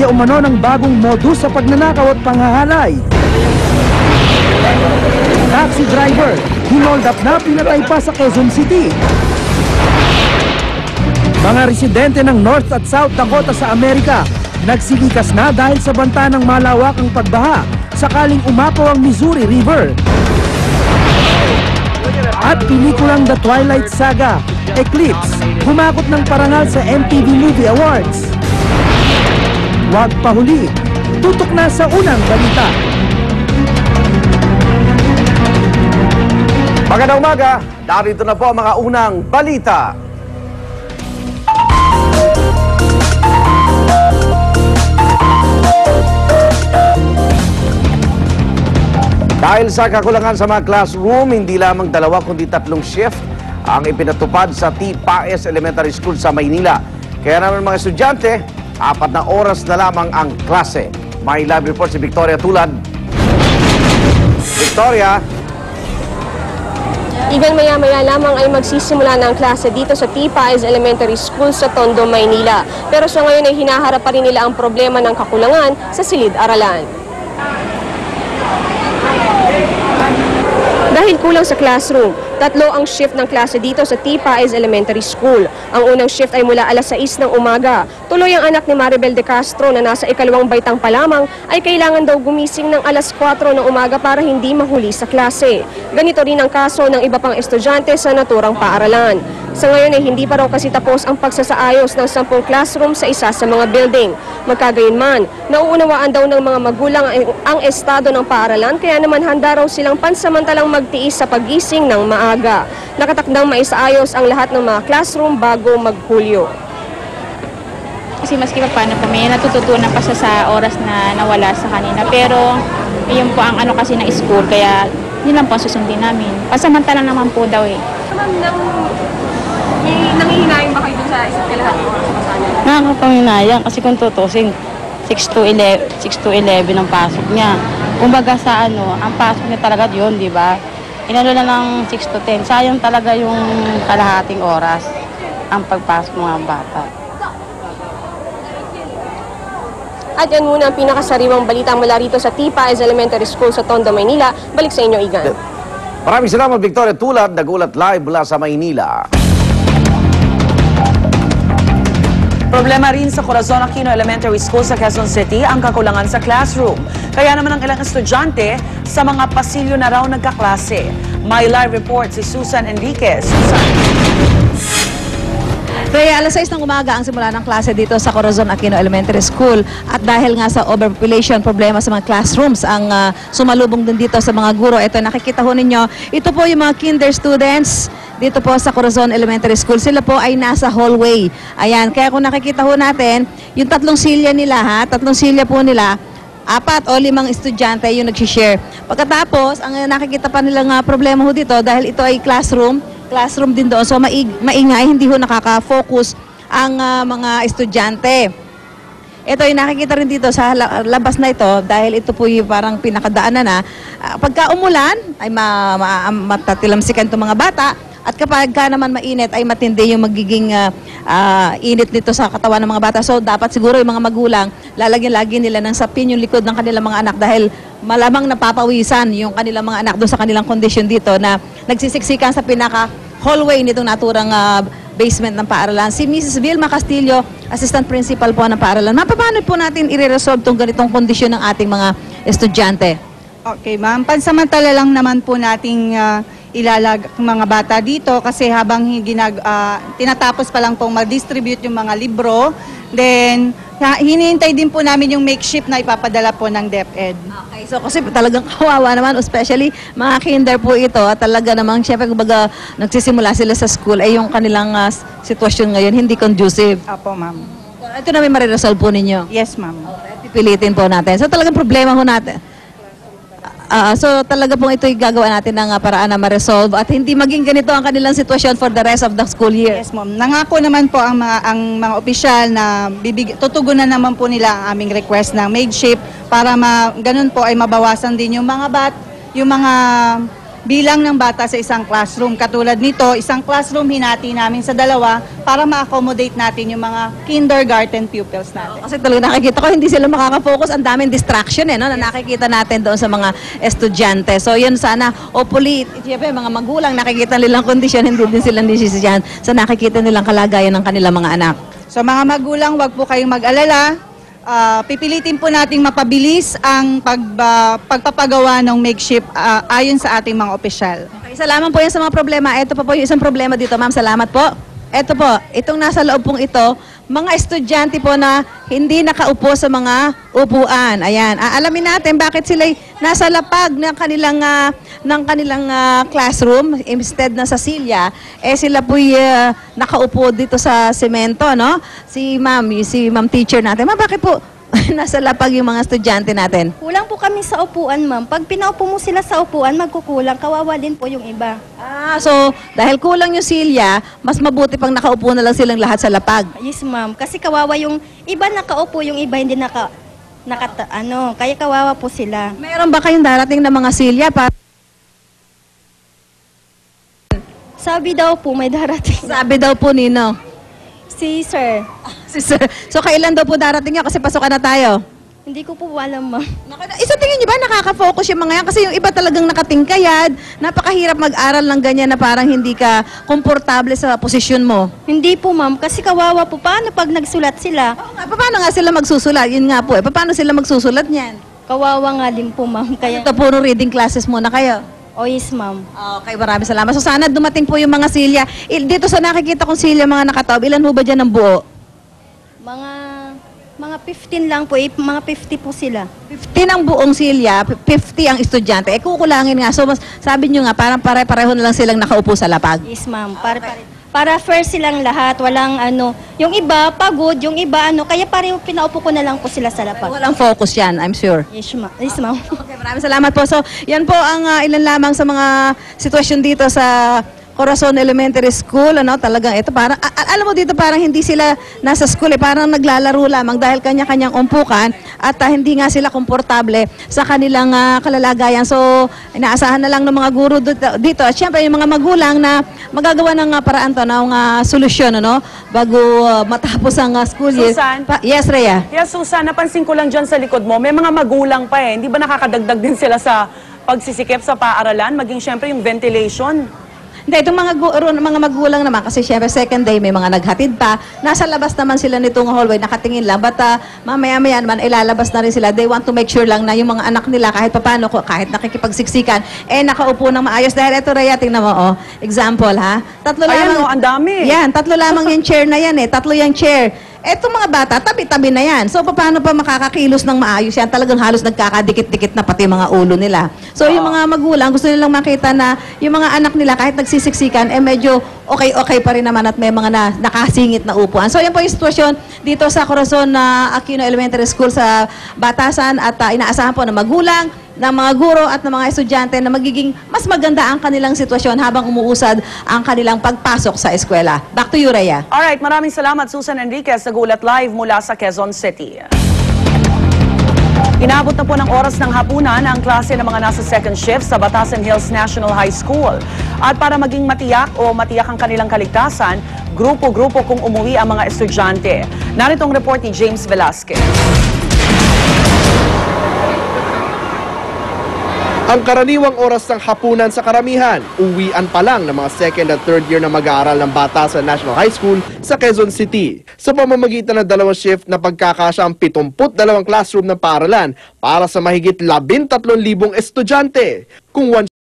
gaya umano ng bagong modus sa pagnanakaw at panghahalay. Taxi driver, hinold up na, pinatay pa sa Quezon City. Mga residente ng North at South Dakota sa Amerika, nagsilikas na dahil sa banta ng malawakang pagbaha sakaling umapaw ang Missouri River. At pelikulang The Twilight Saga, Eclipse, humakot ng parangal sa MTV Movie Awards. Huwag pahuli, tutok na sa unang balita. Magandang umaga, narito na po ang mga unang balita. Dahil sa kakulangan sa mga classroom, hindi lamang 2 kundi 3 shift ang ipinatupad sa T-PAES Elementary School sa Maynila. Kaya naman mga estudyante, 4 na oras na lamang ang klase. May live report si Victoria Tulad. Victoria! Even maya-maya lamang ay magsisimula ng klase dito sa T-PAES Elementary School sa Tondo, Maynila. Pero sa ngayon ay hinaharap pa rin nila ang problema ng kakulangan sa silid-aralan. Dahil kulang sa classroom, 3 ang shift ng klase dito sa T-PAES Elementary School. Ang unang shift ay mula alas 6 ng umaga. Tuloy ang anak ni Maribel de Castro na nasa ikalawang baitang pa lamang ay kailangan daw gumising ng alas 4 ng umaga para hindi mahuli sa klase. Ganito rin ang kaso ng iba pang estudyante sa naturang paaralan. Sa ngayon ay hindi pa raw kasi tapos ang pagsasaayos ng 10 classroom sa isa sa mga building. Magkagayunman, nauunawaan daw ng mga magulang ang estado ng paaralan kaya naman handa raw silang pansamantalang magtiis sa paggising ng maaga. Nakatakdang maisaayos ang lahat ng mga classroom bago mag-Hulyo. Kasi maski pa paano po, may natututunan pa sa oras na nawala sa kanina. Pero yun po ang ano kasi ng school, kaya yun lang po susundin namin. Pasamantala naman po daw eh. Nangihinayang ba kayo dun sa isa't kalahating oras sa kasana? Nakakapanginayang kasi kung tutusin, 6 to 11 ang pasok niya. Kumbaga sa ang pasok niya talaga yun, di ba? Inano na ng 6 to 10. Sayang talaga yung kalahating oras ang pagpasok ng mga bata. At yan muna ang pinakasariwang balita mula rito sa T-PAES Elementary School sa Tondo, Maynila. Balik sa inyo, Igan. Maraming salamat, Victoria Tulad. Nagulat live mula sa Maynila. Problema rin sa Corazon Aquino Elementary School sa Quezon City ang kakulangan sa classroom. Kaya naman ang ilang estudyante sa mga pasilyo na raw nagkaklase. May live report si Susan Enriquez. Susan. Kaya alas 6 ng umaga ang simula ng klase dito sa Corazon Aquino Elementary School at dahil nga sa overpopulation, problema sa mga classrooms ang sumalubong din dito sa mga guro. Ito nakikita ho ninyo, ito po yung mga kinder students dito po sa Corazon Elementary School. Sila po ay nasa hallway. Ayan, kaya kung nakikita ho natin, yung 3 silya nila 3 silya po nila, 4 o 5 estudyante yung nag-share. Pagkatapos, ang nakikita pa nilang problema ho dito dahil ito ay classroom din doon. So maingay, hindi ho nakaka-focus ang mga estudyante. Ito yung nakikita rin dito sa labas na ito dahil ito po yung parang pinakadaanan na pagka umulan ay matatilamsikan itong mga bata at kapag naman mainit ay matindi yung magiging init nito sa katawan ng mga bata. So dapat siguro yung mga magulang lalagyan-lagi nila ng sapin yung likod ng kanilang mga anak dahil malamang napapawisan yung kanilang mga anak doon sa kanilang kondisyon dito na nagsisiksikan sa pinaka-hallway nitong naturang basement ng paaralan. Si Mrs. Vilma Castillo, Assistant Principal po ng paaralan. Paano po natin i-resolve itong ganitong kondisyon ng ating mga estudyante? Okay, ma'am. Pansamantala lang naman po nating ilalag mga bata dito kasi habang tinatapos pa lang pong mag-distribute yung mga libro, then hinihintay din po namin yung makeshift na ipapadala po ng DepEd. Okay, so kasi talagang kawawa naman, especially mga kinder po ito at talaga namang syempre kumbaga nagsisimula sila sa school ay yung kanilang sitwasyon ngayon hindi conducive. Apo, ma'am. Ito na may mariresolve po ninyo? Yes, ma'am. Okay, pipilitin po natin. So talagang problema ho natin. So talaga pong ito'y gagawa natin ng paraan na ma-resolve at hindi maging ganito ang kanilang sitwasyon for the rest of the school year. Yes, ma'am. Nangako naman po ang mga opisyal na tutugunan naman po nila ang aming request ng makeshift para ganun po ay mabawasan din yung mga bilang ng bata sa isang classroom. Katulad nito, isang classroom hinati namin sa dalawa para ma-accommodate natin yung mga kindergarten pupils natin. Kasi talaga nakikita ko, hindi sila makaka-focus. Ang daming distraction no, na nakikita natin doon sa mga estudyante. So yun sana, hopefully, siyempre mga magulang nakikita nilang kondisyon, hindi din silang desisyon sa nakikita nilang kalagayan ng kanilang mga anak. So mga magulang, wag po kayong mag-alala. Pipilitin po nating mapabilis ang pagpapagawa ng makeshift ayon sa ating mga opisyal. Okay, salamat po yan sa mga problema. Ito pa po yung isang problema dito, ma'am. Salamat po. Ito po, itong nasa loob pong ito, mga estudyante po na hindi nakaupo sa mga upuan. Ayan, alamin natin bakit sila nasa lapag ng kanilang classroom instead na sa silya. Sila po nakaupo dito sa semento, no? Si ma'am teacher natin. Ma'am, bakit po nasa lapag yung mga estudyante natin? Kulang po kami sa upuan, ma'am. Pag pinaupo mo sila sa upuan, magkukulang. Kawawa din po yung iba. So dahil kulang yung silya, mas mabuti pang nakaupo na lang silang lahat sa lapag. Yes, ma'am. Kasi kawawa yung iba nakaupo, yung iba hindi kaya kawawa po sila. Mayroon ba kayong darating na mga silya para Sabi daw po may darating. sabi daw po nino? Si sir. So kailan daw po darating yun? Kasi pasukan na tayo. Hindi ko po alam, ma'am. Isa tingin niyo ba nakaka-focus yung mga yan? Kasi yung iba talagang nakatingkayad, napakahirap mag-aral ng ganyan na parang hindi ka komportable sa posisyon mo. Hindi po, ma'am. Kasi kawawa po. Paano pag nagsulat sila? Oo nga, paano nga sila magsusulat? Yun nga po paano sila magsusulat niyan? Kawawa nga din po, ma'am. Kaya, Ito puro reading classes muna kayo. oh yes, ma'am. Okay, maraming salamat. So sana dumating po yung mga silya. Dito sa nakikita kong silya mga nakataob, ilan ho ba dyan ng buo? Mga 15 lang po. Mga 50 po sila. 50 ang buong silya, 50 ang estudyante. Kukulangin nga. So sabi nyo nga, parang pare-pareho na lang silang nakaupo sa lapag. Yes, ma'am. Para first silang lahat. Walang yung iba pagod, yung iba kaya pareho pinaupo ko na lang po sila sa lapag. Walang focus yan, I'm sure. Yes, ma'am. Yes, ma'am. Okay, maraming salamat po. So, yan po ang ilan lamang sa mga sitwasyon dito sa Corazon Elementary School, talagang ito parang, alam mo dito parang hindi sila nasa school, parang naglalaro lamang dahil kanya-kanyang umpukan at hindi nga sila komportable sa kanilang kalalagayan. So, inaasahan na lang ng mga guro dito at syempre yung mga magulang na magagawa ng paraan to, ng solusyon, bago matapos ang school year. Susan? Yes, Rhea. Yes, Susan, napansin ko lang dyan sa likod mo, may mga magulang pa Hindi ba nakakadagdag din sila sa pagsisikip sa paaralan, maging syempre yung ventilation? Hindi, itong mga magulang naman, kasi syempre second day may mga naghatid pa, nasa labas naman sila nitong hallway, nakatingin lang, but mamaya-maya naman, ilalabas na rin sila. They want to make sure lang na yung mga anak nila, kahit papano, kahit nakikipagsiksikan, nakaupo ng maayos. Dahil ito, Rhea, tingnan mo, example, ha? Tatlo Ayan, lamang. ang dami. Yan, tatlo lamang yung chair na yan, tatlo yung chair. Etong mga bata, tabi-tabi na yan. So, paano pa makakakilos ng maayos yan? Talagang halos nagkakadikit-dikit na pati mga ulo nila. So, yung mga magulang, gusto nilang makita na yung mga anak nila, kahit nagsisiksikan, medyo okay-okay pa rin naman at may mga nakasingit na upuan. So, yan po yung sitwasyon dito sa Corazon Aquino Elementary School sa Batasan at inaasahan po ng magulang, ng mga guro at ng mga estudyante na magiging mas maganda ang kanilang sitwasyon habang umuusad ang kanilang pagpasok sa eskwela. Back to you, Rhea. Alright, maraming salamat Susan Enriquez, nagulat live mula sa Quezon City. Inabot na po ng oras ng hapunan ang klase ng mga nasa second shift sa Batasan Hills National High School. At para maging matiyak ang kanilang kaligtasan, grupo-grupo kung umuwi ang mga estudyante. Narito ang report ni James Velasquez. Ang karaniwang oras ng hapunan sa karamihan, uwian pa lang ng mga second at third year na mag-aaral ng Batasan National High School sa Quezon City. Sa pamamagitan ng dalawang shift na pagkakasya ang 72 classroom ng paaralan para sa mahigit 13,000 estudyante. Kung one